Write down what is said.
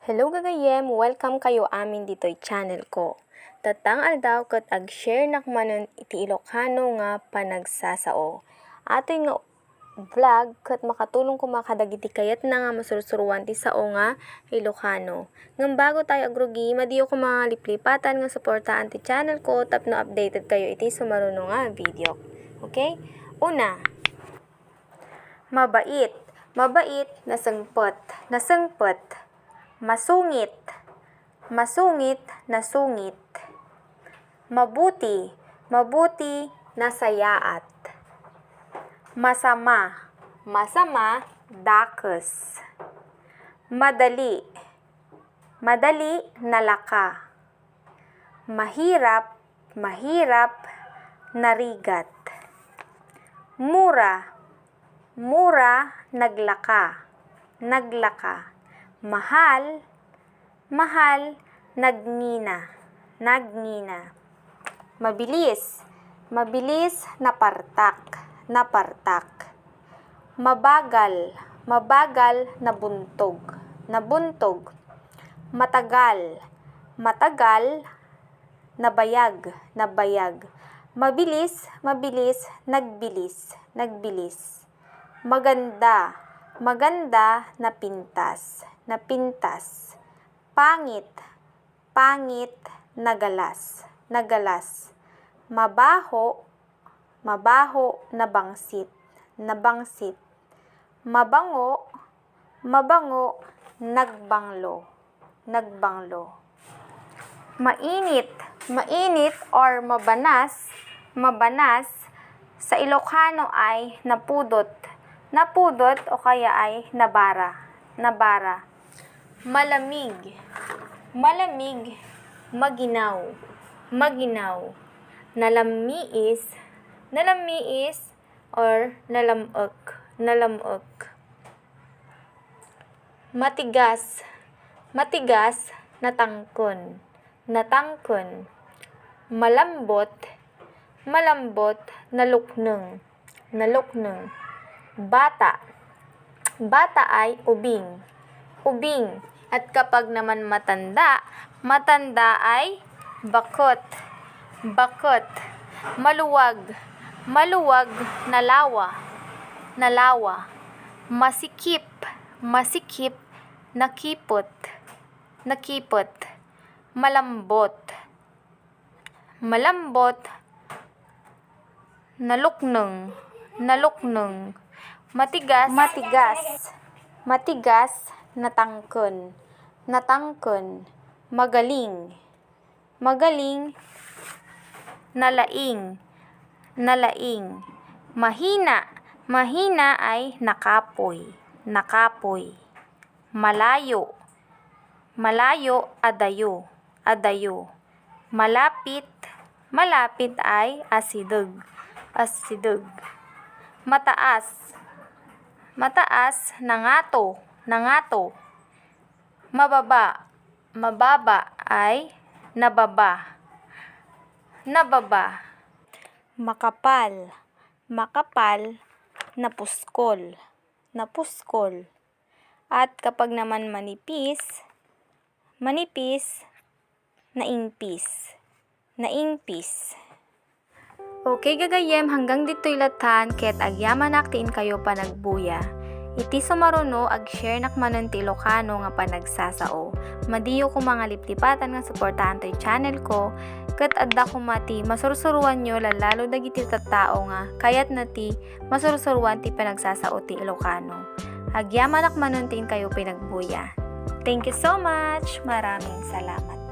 Hello gagayem, welcome kayo amin dito'y channel ko. Tatang aldaw kat ag-share nakmanon iti Ilocano nga panagsasao. Ato'y nga vlog kat makatulong ko makadagiti kayat na nga masursuruan ti sao nga Ilocano. Ngam bago tayo agrugi, madiyo ko mga liplipatan nga suportaan ti channel ko tapno updated kayo iti sumaruno nga video. Okay? Una, mabait. Mabait, nasengpet. Nasengpet. Masungit. Masungit, nasungit. Mabuti. Mabuti, nasayaat. Masama. Masama, dakes. Madali. Madali, nalaka. Mahirap. Mahirap, narigat. Mura. Mura, naglaka. Naglaka. Mahal, mahal, nagngina, nagngina. Mabilis, mabilis, napartak, napartak. Mabagal, mabagal, nabuntog, nabuntog. Matagal, matagal, nabayag, nabayag. Mabilis, mabilis, nagbilis, nagbilis. Maganda, maganda, napintas, napintas. Pangit, pangit, nagalas, nagalas. Mabaho, mabaho, nabangsit, nabangsit. Mabango, mabango, nagbanglo, nagbanglo. Mainit, mainit or mabanas, mabanas, sa Ilocano ay napudot. Napudot o kaya ay nabara. Nabara. Malamig. Malamig. Maginaw. Maginaw. Nalamiis. Nalamiis or nalamok. Nalamok. Matigas. Matigas. Natangkon. Natangkon. Malambot. Malambot. Nalukneng. Nalukneng. Bata. Bata ay ubing. Ubing. At kapag naman matanda, matanda ay bakot. Bakot. Maluwag. Maluwag, nalawa. Nalawa. Masikip. Masikip, nakipot. Nakipot. Malambot. Malambot, nalukneng. Nalukneng. Matigas. Matigas. Matigas, natangkon. Natangkon. Magaling. Magaling, nalaing. Nalaing. Mahina. Mahina ay nakapoy. Nakapoy. Malayo. Malayo, adayo. Adayo. Malapit. Malapit ay asideg. Asideg. Mataas. Mataas, nangato. Nangato. Mababa. Mababa ay nababa. Nababa. Makapal. Makapal, napuskol. Napuskol. At kapag naman manipis, manipis, naingpis. Naingpis. Okay gagayem, hanggang dito'y latan, ket agyaman naktiin kayo panagbuya. Iti sumaruno, ag-share nakmanon ti Ilocano nga panagsasao. Madiyo ko mga liptipatan nga suportahan to'y channel ko, ket adda ko mati masursuruan nyo lalalo dagiti tattao nga, kayat na ti masursuruan ti panagsasao ti Ilocano. Agyaman nakmanon tiin kayo pinagbuya. Thank you so much! Maraming salamat!